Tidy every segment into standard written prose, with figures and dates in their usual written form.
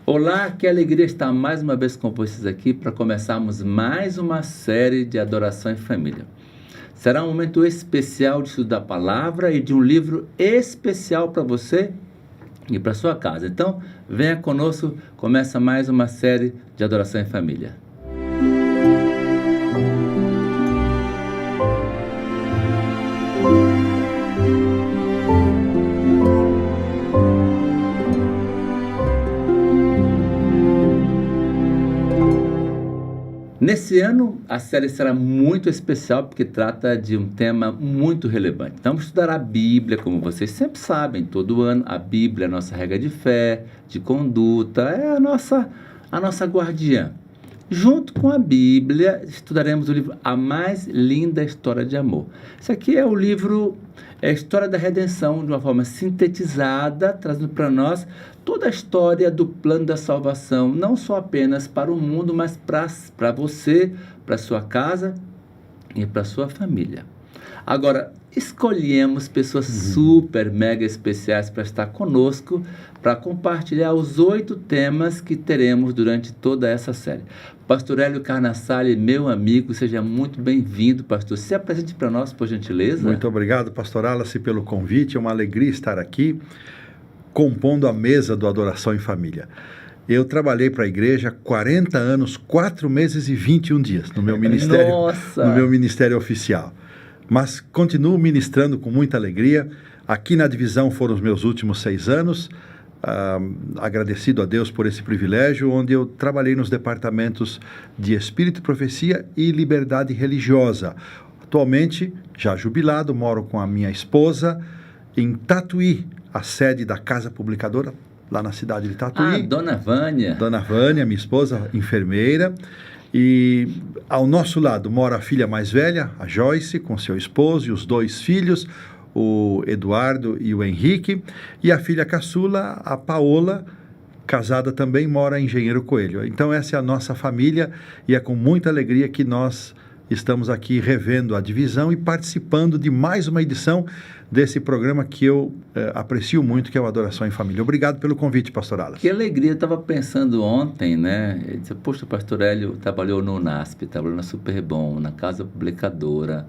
Olá, que alegria estar mais uma vez com vocês aqui para começarmos mais uma série de adoração em família. Será um momento especial de estudar a palavra e de um livro especial para você e para sua casa. Então, venha conosco, começa mais uma série de adoração em família. Nesse ano, a série será muito especial porque trata de um tema muito relevante. Então, vamos estudar a Bíblia, como vocês sempre sabem, todo ano. A Bíblia é a nossa regra de fé, de conduta, é a nossa guardiã. Junto com a Bíblia, estudaremos o livro A Mais Linda História de Amor. Esse aqui é o livro, é a história da redenção, de uma forma sintetizada, trazendo para nós toda a história do plano da salvação, não só apenas para o mundo, mas para você, para sua casa e para sua família. Agora, escolhemos pessoas super, mega especiais para estar conosco, para compartilhar os 8 temas que teremos durante toda essa série. Pastor Hélio Carnassale, meu amigo, seja muito bem-vindo, pastor. Se apresente para nós, por gentileza. Muito obrigado, pastor Wallace, pelo convite. É uma alegria estar aqui, compondo a mesa do Adoração em Família. Eu trabalhei para a igreja 40 anos, 4 meses e 21 dias no meu ministério, Nossa! no meu ministério oficial. Mas continuo ministrando com muita alegria. Aqui na divisão foram os meus últimos 6 anos. Agradecido a Deus por esse privilégio, onde eu trabalhei nos departamentos de Espírito, Profecia e Liberdade Religiosa. Atualmente, já jubilado, moro com a minha esposa em Tatuí, a sede da Casa Publicadora, lá na cidade de Tatuí. Dona Vânia. Dona Vânia, minha esposa, enfermeira. E ao nosso lado mora a filha mais velha, a Joyce, com seu esposo e os 2 filhos, o Eduardo e o Henrique. E a filha caçula, a Paola, casada também, mora em Engenheiro Coelho. Então essa é a nossa família e é com muita alegria que nós estamos aqui revendo a divisão e participando de mais uma edição desse programa que eu aprecio muito, que é o Adoração em Família. Obrigado pelo convite, pastor Alas. Que alegria, eu estava pensando ontem, né? Eu disse, poxa, o pastor Hélio trabalhou no NASP, trabalhou na Superbom, na Casa Publicadora,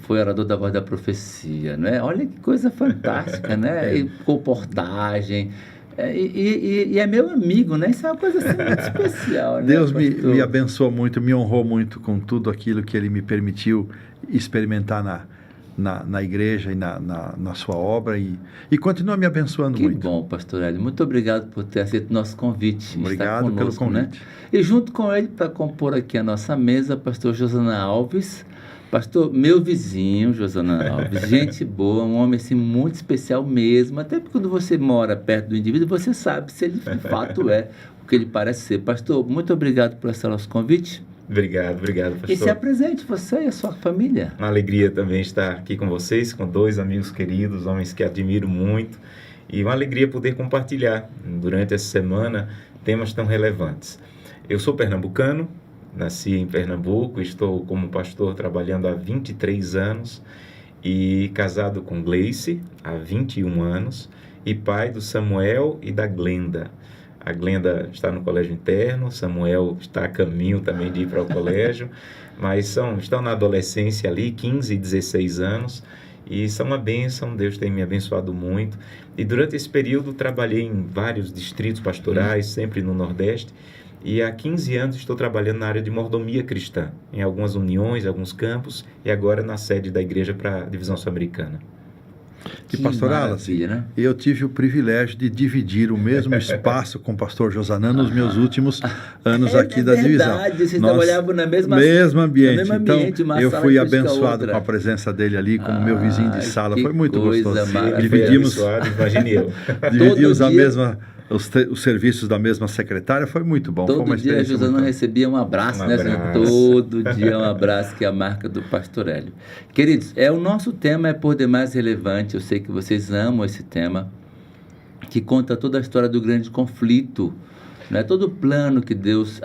foi orador da Voz da Profecia, né? Olha que coisa fantástica, né? E comportagem. E é meu amigo, né? Isso é uma coisa assim, muito especial, né? Deus me abençoou muito, me honrou muito com tudo aquilo que Ele me permitiu experimentar na igreja e na sua obra e continua me abençoando muito. Que bom, pastor Hélio. Muito obrigado por ter aceito o nosso convite. Obrigado conosco, pelo convite. Né? E junto com ele, para compor aqui a nossa mesa, pastor Josana Alves. Pastor, meu vizinho, Josana Alves, gente boa, um homem assim muito especial mesmo, até porque quando você mora perto do indivíduo, você sabe se ele de fato é o que ele parece ser. Pastor, muito obrigado por esse nosso convite. Obrigado, pastor. E se apresente, você e a sua família. Uma alegria também estar aqui com vocês, com 2 amigos queridos, homens que admiro muito, e uma alegria poder compartilhar durante essa semana temas tão relevantes. Eu sou pernambucano, nasci em Pernambuco, estou como pastor trabalhando há 23 anos e casado com Gleice há 21 anos e pai do Samuel e da Glenda. A Glenda está no colégio interno, Samuel está a caminho também de ir para o colégio, mas estão na adolescência ali, 15 e 16 anos, e são uma bênção, Deus tem me abençoado muito. E durante esse período trabalhei em vários distritos pastorais, sempre no Nordeste, e há 15 anos estou trabalhando na área de mordomia cristã, em algumas uniões, alguns campos, e agora na sede da igreja para a divisão sul-americana. E pastor Alas, né? Eu tive o privilégio de dividir o mesmo espaço com o pastor Josanã nos meus últimos anos aqui da divisão. É verdade, vocês trabalhavam na mesmo ambiente. No mesmo ambiente, então, eu fui abençoado com a presença dele ali, como meu vizinho de sala. Foi muito gostoso. Dividimos os serviços da mesma secretária, foi muito bom. Todo dia a Josana recebia um abraço, né? Todo dia um abraço, que é a marca do pastor Hélio. Queridos, o nosso tema é por demais relevante, eu sei que vocês amam esse tema, que conta toda a história do grande conflito, né? Todo o plano que Deus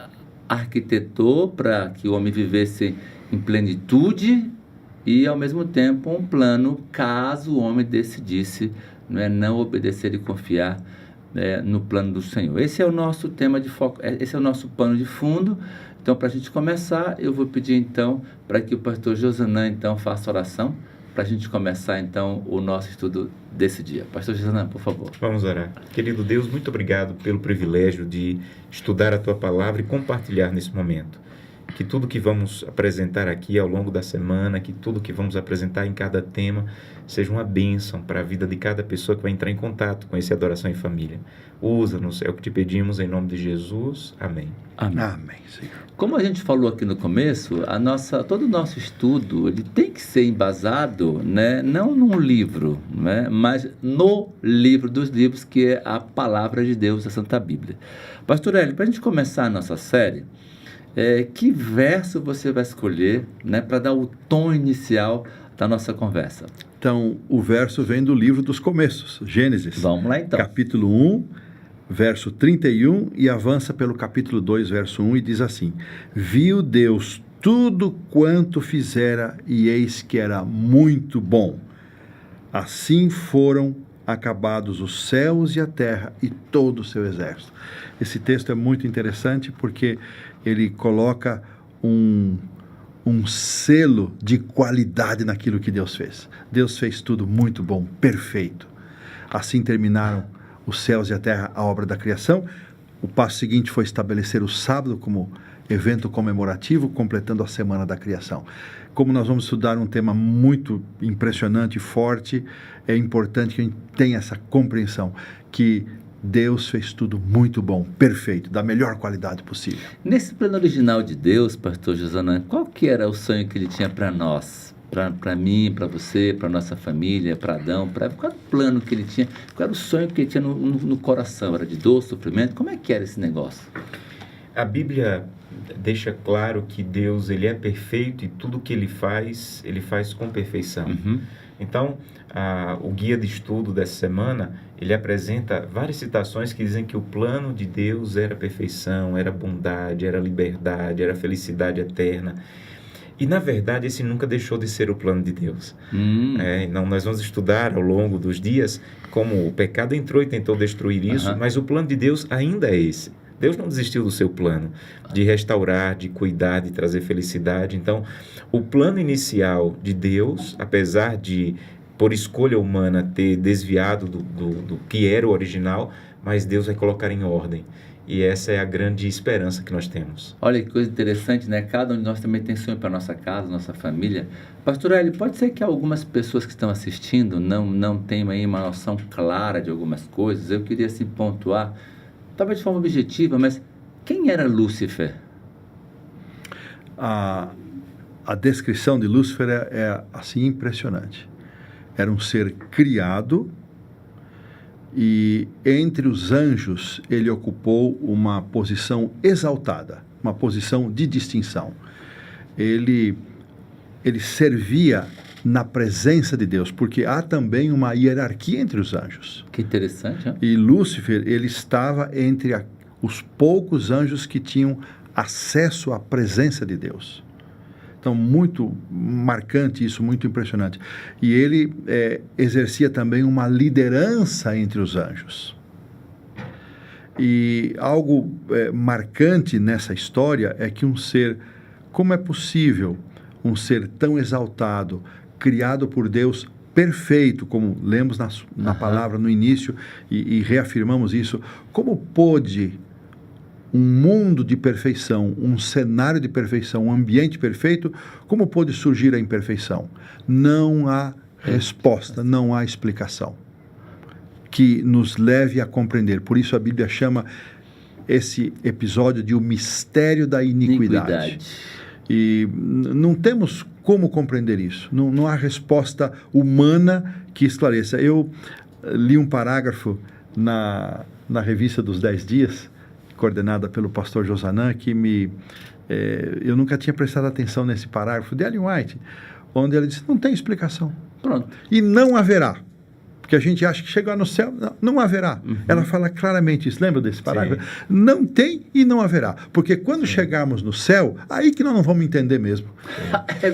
arquitetou para que o homem vivesse em plenitude e, ao mesmo tempo, um plano caso o homem decidisse não obedecer e confiar no plano do Senhor. Esse é o nosso tema de foco, esse é o nosso pano de fundo. Então, para a gente começar, eu vou pedir então para que o pastor Josanã então faça a oração, para a gente começar então o nosso estudo desse dia. Pastor Josanã, por favor. Vamos orar. Querido Deus, muito obrigado pelo privilégio de estudar a Tua Palavra e compartilhar nesse momento. Que tudo que vamos apresentar aqui ao longo da semana, que tudo que vamos apresentar em cada tema, seja uma bênção para a vida de cada pessoa que vai entrar em contato com esse Adoração em Família. Usa-nos, é o que te pedimos em nome de Jesus. Amém. Amém. Amém, Senhor. Como a gente falou aqui no começo, todo o nosso estudo ele tem que ser embasado, né, não num livro, né, mas no livro dos livros, que é a Palavra de Deus, a Santa Bíblia. Pastor Hélio, para a gente começar a nossa série, que verso você vai escolher, né, para dar o tom inicial da nossa conversa? Então, o verso vem do livro dos começos, Gênesis. Vamos lá então. Capítulo 1, verso 31, e avança pelo capítulo 2, verso 1, e diz assim: Viu Deus tudo quanto fizera, e eis que era muito bom. Assim foram acabados os céus e a terra e todo o seu exército. Esse texto é muito interessante porque ele coloca um selo de qualidade naquilo que Deus fez. Deus fez tudo muito bom, perfeito. Assim terminaram os céus e a terra, a obra da criação. O passo seguinte foi estabelecer o sábado como evento comemorativo, completando a semana da criação. Como nós vamos estudar um tema muito impressionante e forte, é importante que a gente tenha essa compreensão que Deus fez tudo muito bom, perfeito, da melhor qualidade possível. Nesse plano original de Deus, pastor Josanã, qual que era o sonho que ele tinha para nós? Para mim, para você, para nossa família, para Adão, qual era o plano que ele tinha? Qual era o sonho que ele tinha no coração? Era de dor, sofrimento? Como é que era esse negócio? A Bíblia deixa claro que Deus ele é perfeito e tudo que ele faz com perfeição. Uhum. Então, o guia de estudo dessa semana, ele apresenta várias citações que dizem que o plano de Deus era perfeição, era bondade, era liberdade, era felicidade eterna. E, na verdade, esse nunca deixou de ser o plano de Deus. Então, nós vamos estudar ao longo dos dias como o pecado entrou e tentou destruir isso, mas o plano de Deus ainda é esse. Deus não desistiu do seu plano de restaurar, de cuidar, de trazer felicidade. Então, o plano inicial de Deus, apesar de, por escolha humana, ter desviado do que era o original, mas Deus vai colocar em ordem. E essa é a grande esperança que nós temos. Olha que coisa interessante, né? Cada um de nós também tem sonho para nossa casa, nossa família. Pastor Hélio, pode ser que algumas pessoas que estão assistindo não tenham aí uma noção clara de algumas coisas. Eu queria assim pontuar, talvez de forma objetiva, mas quem era Lúcifer? A descrição de Lúcifer é assim impressionante. Era um ser criado e entre os anjos ele ocupou uma posição exaltada, uma posição de distinção. Ele servia na presença de Deus, porque há também uma hierarquia entre os anjos. Que interessante, hein? E Lúcifer, ele estava entre os poucos anjos que tinham acesso à presença de Deus. Então, muito marcante isso, muito impressionante. E ele exercia também uma liderança entre os anjos. E algo marcante nessa história é que como é possível um ser tão exaltado, criado por Deus, perfeito, como lemos na palavra no início e reafirmamos isso, como pôde um mundo de perfeição, um cenário de perfeição, um ambiente perfeito, como pôde surgir a imperfeição? Não há resposta, não há explicação que nos leve a compreender. Por isso a Bíblia chama esse episódio de o mistério da iniquidade. E não temos como compreender isso. Não há resposta humana que esclareça. Eu li um parágrafo na revista dos 10 Dias, coordenada pelo pastor Josanã, que eu nunca tinha prestado atenção nesse parágrafo de Ellen White, onde ela disse, não tem explicação. Pronto. E não haverá. Porque a gente acha que chegar no céu, não haverá. Uhum. Ela fala claramente isso, lembra desse parágrafo? Sim. Não tem e não haverá. Porque quando chegarmos no céu, aí que nós não vamos entender mesmo.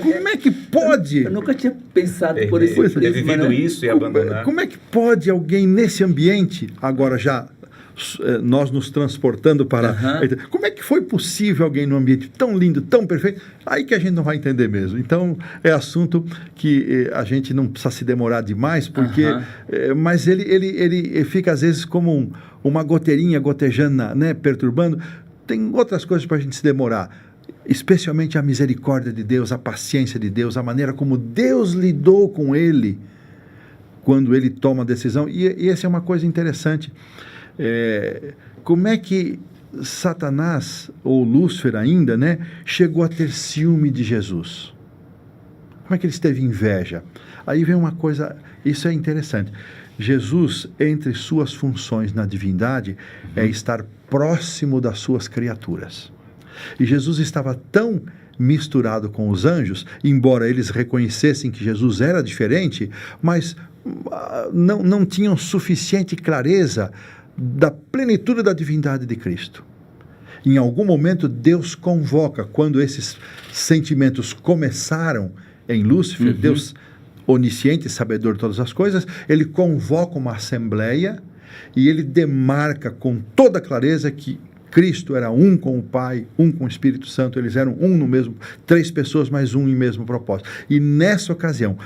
Como é que pode? Eu nunca tinha pensado por esse ter vivido isso e abandonar. Como é que pode alguém nesse ambiente, agora já nós nos transportando para... Como é que foi possível alguém num ambiente tão lindo, tão perfeito? Aí que a gente não vai entender mesmo. Então, é assunto que a gente não precisa se demorar demais, porque... mas ele fica, às vezes, como uma goteirinha gotejando, né, perturbando. Tem outras coisas para a gente se demorar. Especialmente a misericórdia de Deus, a paciência de Deus, a maneira como Deus lidou com ele quando ele toma a decisão. E essa é uma coisa interessante. Como é que Satanás, ou Lúcifer ainda, né, chegou a ter ciúme de Jesus? Como é que ele teve inveja? Aí vem uma coisa, isso é interessante. Jesus, entre suas funções na divindade, é estar próximo das suas criaturas. E Jesus estava tão misturado com os anjos, embora eles reconhecessem que Jesus era diferente, mas não tinham suficiente clareza da plenitude da divindade de Cristo. Em algum momento, Deus convoca, quando esses sentimentos começaram em Lúcifer, Deus onisciente, sabedor de todas as coisas, ele convoca uma assembleia e ele demarca com toda clareza que Cristo era um com o Pai, um com o Espírito Santo, eles eram um no mesmo, 3 pessoas mais um em mesmo propósito. E nessa ocasião,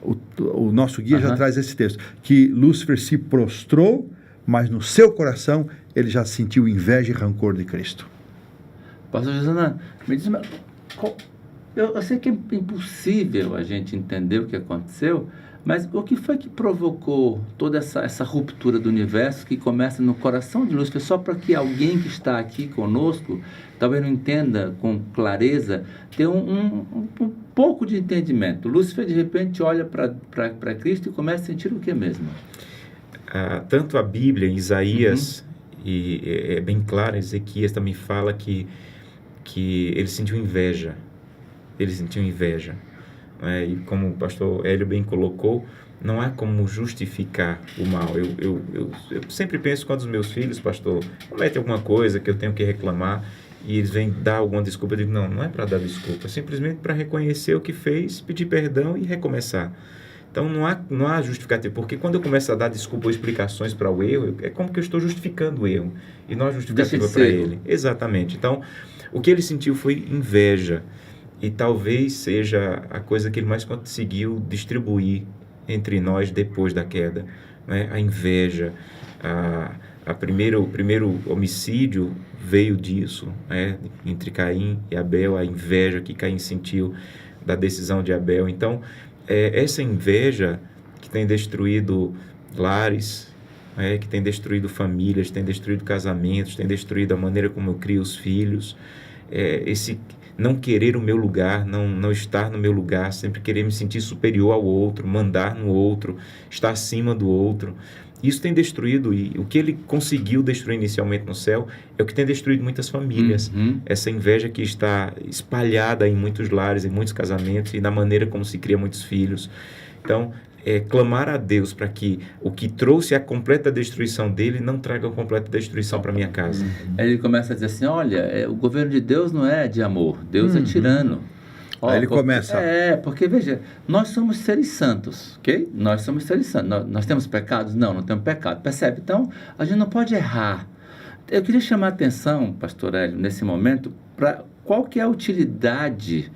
o nosso guia já traz esse texto, que Lúcifer se prostrou, mas no seu coração ele já sentiu inveja e rancor de Cristo. Pastor Josana, me diz, eu sei que é impossível a gente entender o que aconteceu, mas o que foi que provocou toda essa ruptura do universo que começa no coração de Lúcifer, só para que alguém que está aqui conosco, talvez não entenda com clareza, tenha um pouco de entendimento. Lúcifer, de repente, olha para Cristo e começa a sentir o que mesmo? Tanto a Bíblia, em Isaías, e é bem claro, Ezequias também fala que ele sentiu inveja. Ele sentiu inveja. E como o pastor Hélio bem colocou, não há como justificar o mal. Eu sempre penso quando os meus filhos, pastor, cometem alguma coisa que eu tenho que reclamar e eles vêm dar alguma desculpa, eu digo, não é para dar desculpa, é simplesmente para reconhecer o que fez, pedir perdão e recomeçar. Então não há justificativa, porque quando eu começo a dar desculpa ou explicações para o erro, é como que eu estou justificando o erro e não a justificativa para ele. Exatamente. Então, o que ele sentiu foi inveja. E talvez seja a coisa que ele mais conseguiu distribuir entre nós depois da queda, né? A inveja. O primeiro homicídio veio disso, né? Entre Caim e Abel, a inveja que Caim sentiu da decisão de Abel. Então, essa inveja que tem destruído lares, que tem destruído famílias, tem destruído casamentos, tem destruído a maneira como eu crio os filhos, esse não querer o meu lugar, não estar no meu lugar, sempre querer me sentir superior ao outro, mandar no outro, estar acima do outro. Isso tem destruído, e o que ele conseguiu destruir inicialmente no céu é o que tem destruído muitas famílias. Essa inveja que está espalhada em muitos lares, em muitos casamentos e na maneira como se cria muitos filhos. Então, clamar a Deus para que o que trouxe a completa destruição dele não traga a completa destruição para minha casa. Aí ele começa a dizer assim, olha, o governo de Deus não é de amor, Deus é tirano. Aí ele começa... porque veja, nós somos seres santos, ok? Nós somos seres santos. Nós temos pecados? Não temos pecado. Percebe? Então, a gente não pode errar. Eu queria chamar a atenção, pastor Hélio, nesse momento, para qual que é a utilidade,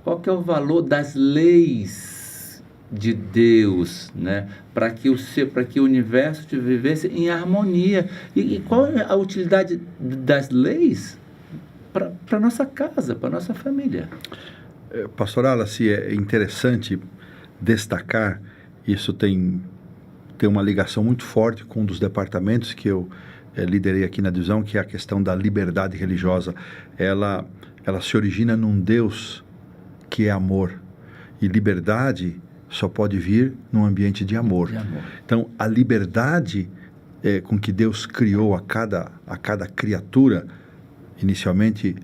qual que é o valor das leis de Deus, né? Para que o universo vivesse em harmonia. E qual é a utilidade das leis para a nossa casa, para a nossa família? Pastor Wallace, é interessante destacar, isso tem uma ligação muito forte com um dos departamentos que eu liderei aqui na divisão, que é a questão da liberdade religiosa. Ela se origina num Deus que é amor, e liberdade só pode vir num ambiente de amor. Então, a liberdade com que Deus criou a cada criatura, inicialmente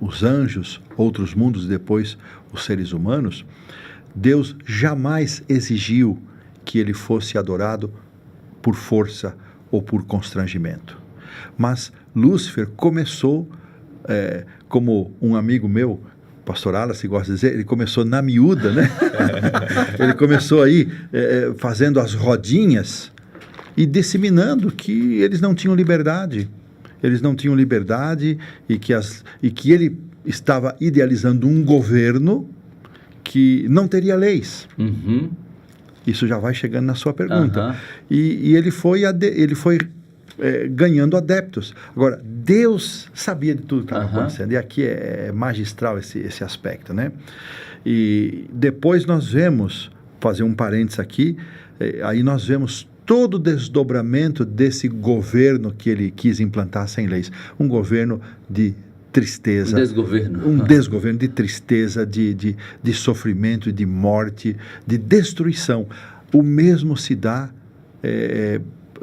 os anjos, outros mundos, depois os seres humanos, Deus jamais exigiu que ele fosse adorado por força ou por constrangimento. Mas Lúcifer começou, como um amigo meu, pastor Wallace gosta de dizer, ele começou na miúda, né? Ele começou aí fazendo as rodinhas e disseminando que eles não tinham liberdade. Eles não tinham liberdade e que ele estava idealizando um governo que não teria leis. Uhum. Isso já vai chegando na sua pergunta. Aham. E ele foi ganhando adeptos. Agora, Deus sabia de tudo que estava acontecendo. E aqui é magistral esse aspecto, né? E depois nós vemos, fazer um parênteses aqui, aí nós vemos todo o desdobramento desse governo que ele quis implantar sem leis. Um governo de tristeza. Um desgoverno. Um desgoverno de tristeza, de sofrimento, de morte, de destruição. O mesmo se dá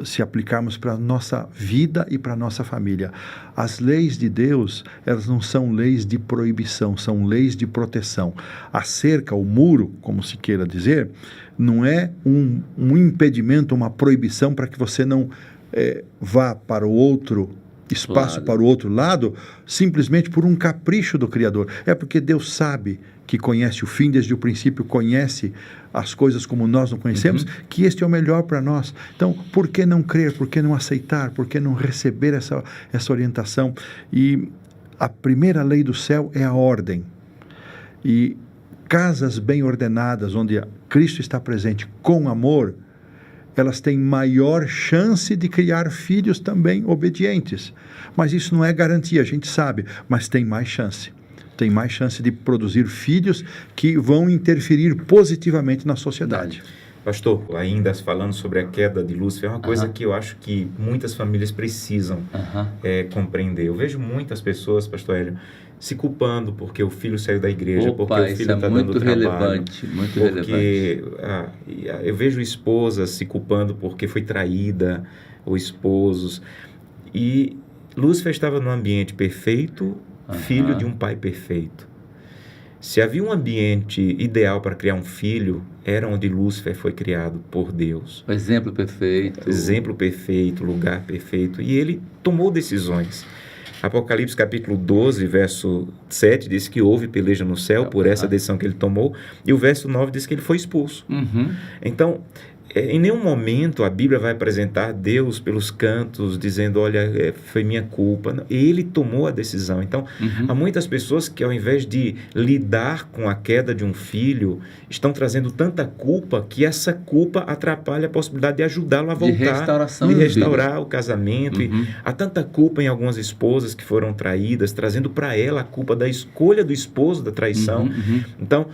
se aplicarmos para a nossa vida e para a nossa família. As leis de Deus, elas não são leis de proibição, são leis de proteção. A cerca, o muro, como se queira dizer, não é um impedimento, uma proibição para que você não vá para o outro espaço, para o outro lado, simplesmente por um capricho do Criador. É porque Deus sabe que conhece o fim desde o princípio, conhece as coisas como nós não conhecemos, que este é o melhor para nós. Então, por que não crer? Por que não aceitar? Por que não receber essa orientação? E a primeira lei do céu é a ordem. E casas bem ordenadas, onde Cristo está presente com amor, elas têm maior chance de criar filhos também obedientes. Mas isso não é garantia, a gente sabe, mas tem mais chance. Tem mais chance de produzir filhos que vão interferir positivamente na sociedade. Pastor, ainda falando sobre a queda de Lúcifer, é uma coisa que eu acho que muitas famílias precisam compreender. Eu vejo muitas pessoas, pastor Hélio, se culpando porque o filho saiu da igreja, porque o filho está dando trabalho. Muito relevante. Eu vejo esposas se culpando porque foi traída, ou esposos. E Lúcifer estava num ambiente perfeito, filho de um pai perfeito. Se havia um ambiente ideal para criar um filho, era onde Lúcifer foi criado por Deus. O exemplo perfeito. Exemplo perfeito, lugar perfeito. E ele tomou decisões. Apocalipse capítulo 12, verso 7, diz que houve peleja no céu por essa decisão que ele tomou. E o verso 9 diz que ele foi expulso. Então, em nenhum momento a Bíblia vai apresentar Deus pelos cantos, dizendo, olha, foi minha culpa. Ele tomou a decisão. Então, há muitas pessoas que, ao invés de lidar com a queda de um filho, estão trazendo tanta culpa que essa culpa atrapalha a possibilidade de ajudá-lo a voltar. De restaurar o casamento. E há tanta culpa em algumas esposas que foram traídas, trazendo para ela a culpa da escolha do esposo, da traição. Então,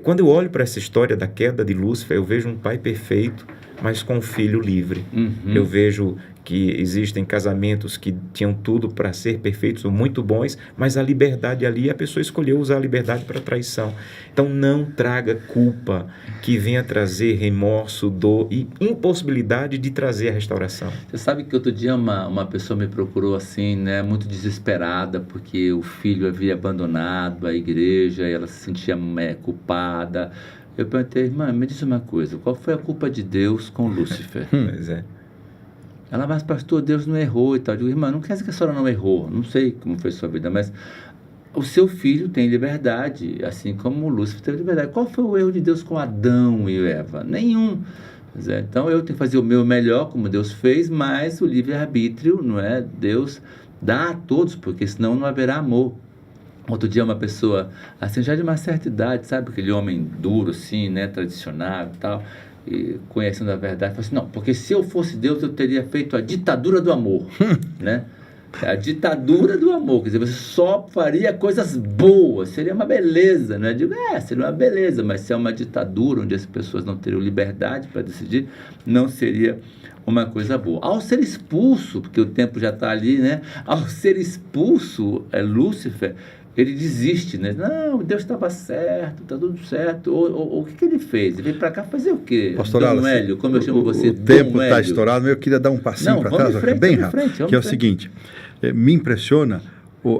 quando eu olho para essa história da queda de Lúcifer, eu vejo um pai perfeito, mas com um filho livre. Eu vejo que existem casamentos que tinham tudo para ser perfeitos ou muito bons, mas a liberdade ali, a pessoa escolheu usar a liberdade para traição. Então, não traga culpa que venha trazer remorso, dor e impossibilidade de trazer a restauração. Você sabe que outro dia uma pessoa me procurou assim, né, muito desesperada, porque o filho havia abandonado a igreja e ela se sentia culpada. Eu perguntei, irmã, me diz uma coisa, qual foi a culpa de Deus com Lúcifer? Pois é. Ela, mas pastor, Deus não errou e tal. Eu digo, irmã, não quer dizer que a senhora não errou, não sei como foi a sua vida, mas o seu filho tem liberdade, assim como o Lúcifer teve liberdade. Qual foi o erro de Deus com Adão e Eva? Nenhum. Então eu tenho que fazer o meu melhor, como Deus fez, mas o livre-arbítrio, não é? Deus dá a todos, porque senão não haverá amor. Outro dia uma pessoa, assim, já de uma certa idade, sabe, aquele homem duro, assim, né, tradicional e tal, e conhecendo a verdade, falou assim, não, porque se eu fosse Deus, eu teria feito a ditadura do amor, né? A ditadura do amor, quer dizer, você só faria coisas boas, seria uma beleza, né? Eu digo, seria uma beleza, mas se é uma ditadura onde as pessoas não teriam liberdade para decidir, não seria uma coisa boa. Ao ser expulso, porque o tempo já está ali, né? Ao ser expulso, Lúcifer, ele desiste, né? Não, Deus estava certo, está tudo certo. O que ele fez? Ele veio para cá fazer o quê? Pastor Dom Hélio, como eu chamo você, o tempo está estourado, mas eu queria dar um passinho para trás, bem rápido, que é o seguinte, me impressiona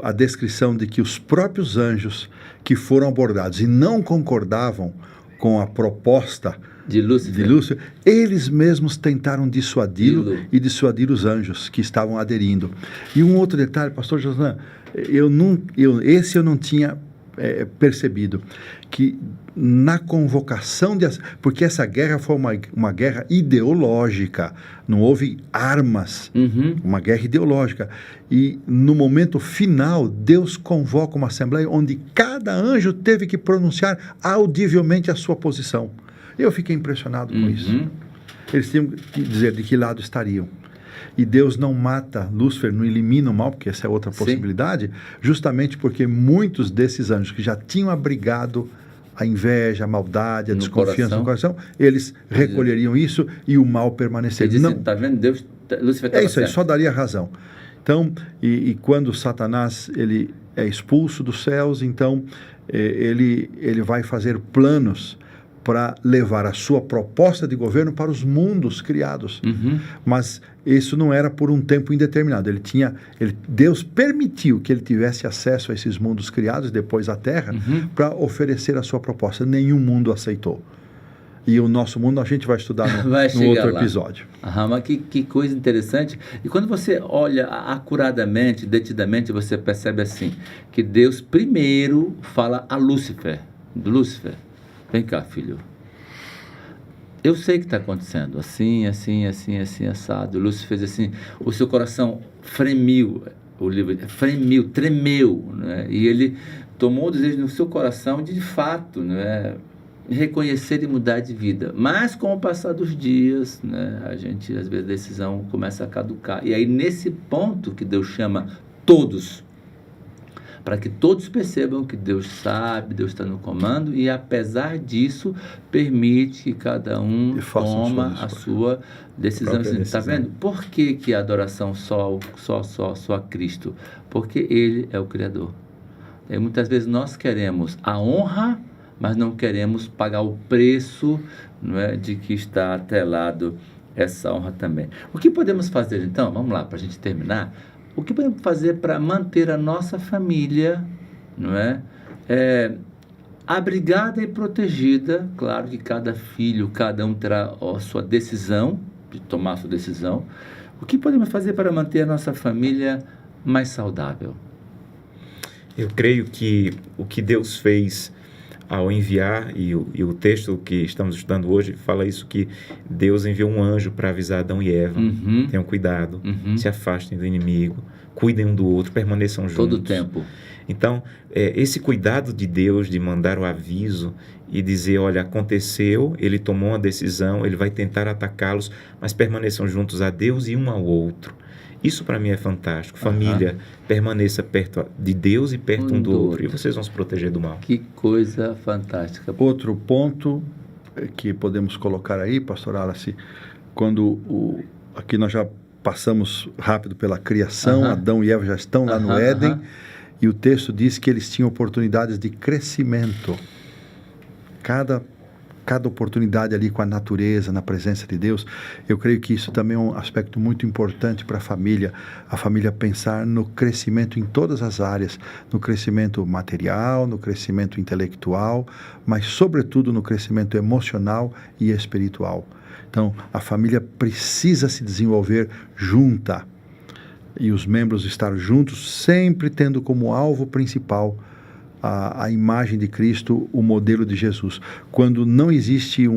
a descrição de que os próprios anjos que foram abordados e não concordavam com a proposta de Lúcifer, eles mesmos tentaram dissuadi-lo e dissuadir os anjos que estavam aderindo. E um outro detalhe, pastor Josué, esse eu não tinha percebido que na convocação porque essa guerra foi uma guerra ideológica, não houve armas, uma guerra ideológica, e no momento final Deus convoca uma assembleia onde cada anjo teve que pronunciar audivelmente a sua posição. Eu fiquei impressionado com isso. Eles tinham que dizer de que lado estariam. E Deus não mata Lúcifer, não elimina o mal, porque essa é outra possibilidade, justamente porque muitos desses anjos que já tinham abrigado a inveja, a maldade, a desconfiança no coração, eles recolheriam isso e o mal permaneceria. Não, está vendo? Deus, Lúcifer estava isso aí, certo. só daria razão. Então, e quando Satanás ele é expulso dos céus, então ele vai fazer planos para levar a sua proposta de governo para os mundos criados. Mas isso não era por um tempo indeterminado. Deus permitiu que ele tivesse acesso a esses mundos criados, depois a Terra, para oferecer a sua proposta. Nenhum mundo aceitou. E o nosso mundo a gente vai estudar no outro episódio. Mas que coisa interessante. E quando você olha acuradamente, detidamente, você percebe assim, que Deus primeiro fala a Lúcifer. Lúcifer, vem cá, filho. Eu sei que está acontecendo, assim, assado. Lúcifer fez assim, o seu coração fremiu, o livro fremiu, tremeu, né? E ele tomou o desejo no seu coração de fato, né, reconhecer e mudar de vida. Mas com o passar dos dias, né, a gente, às vezes, a decisão começa a caducar. E aí, nesse ponto que Deus chama todos, para que todos percebam que Deus sabe, Deus está no comando, e apesar disso, permite que cada um toma a sua decisão. Está vendo? Por que a adoração só a Cristo? Porque Ele é o Criador. E muitas vezes nós queremos a honra, mas não queremos pagar o preço, não é, de que está atrelado essa honra também. O que podemos fazer então? Vamos lá, para a gente terminar. O que podemos fazer para manter a nossa família, não é? Abrigada e protegida? Claro que cada filho, cada um terá a sua decisão, de tomar a sua decisão. O que podemos fazer para manter a nossa família mais saudável? Eu creio que o que Deus fez ao enviar, e o texto que estamos estudando hoje fala isso, que Deus enviou um anjo para avisar Adão e Eva. Tenham cuidado, se afastem do inimigo, cuidem um do outro, permaneçam juntos. Todo o tempo. Então, esse cuidado de Deus de mandar o aviso e dizer, olha, aconteceu, ele tomou uma decisão, ele vai tentar atacá-los, mas permaneçam juntos a Deus e um ao outro. Isso para mim é fantástico. Família, permaneça perto de Deus e perto um do outro. E vocês vão se proteger do mal. Que coisa fantástica. Outro ponto que podemos colocar aí, pastor Wallace, quando aqui nós já passamos rápido pela criação, Adão e Eva já estão lá no Éden, e o texto diz que eles tinham oportunidades de crescimento. Cada oportunidade ali com a natureza, na presença de Deus. Eu creio que isso também é um aspecto muito importante para a família pensar no crescimento em todas as áreas, no crescimento material, no crescimento intelectual, mas sobretudo no crescimento emocional e espiritual. Então, a família precisa se desenvolver junta, e os membros estar juntos, sempre tendo como alvo principal a imagem de Cristo, o modelo de Jesus. Quando não existe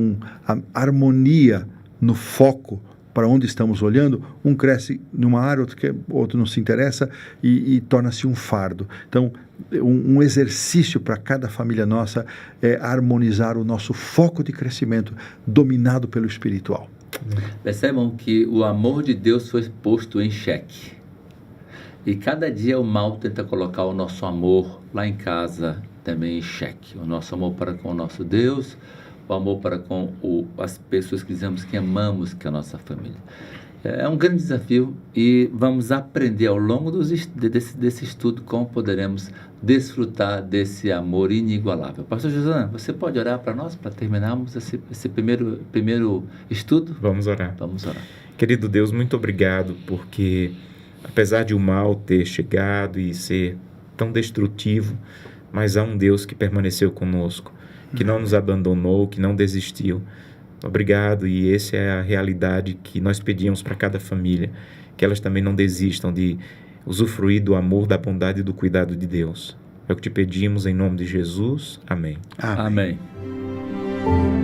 a harmonia no foco para onde estamos olhando, um cresce numa área, outro não se interessa e torna-se um fardo. Então, um exercício para cada família nossa é harmonizar o nosso foco de crescimento, dominado pelo espiritual. Percebam que o amor de Deus foi posto em xeque. E cada dia o mal tenta colocar o nosso amor lá em casa também em xeque. O nosso amor para com o nosso Deus, o amor para com as pessoas que dizemos que amamos, que é a nossa família. É um grande desafio e vamos aprender ao longo desse estudo como poderemos desfrutar desse amor inigualável. Pastor Josana, você pode orar para nós, para terminarmos esse primeiro estudo? Vamos orar. Vamos orar. Querido Deus, muito obrigado, porque apesar de o mal ter chegado e ser tão destrutivo, mas há um Deus que permaneceu conosco, que não nos abandonou, que não desistiu. Obrigado, e essa é a realidade que nós pedimos para cada família, que elas também não desistam de usufruir do amor, da bondade e do cuidado de Deus. É o que te pedimos em nome de Jesus. Amém. Amém. Amém.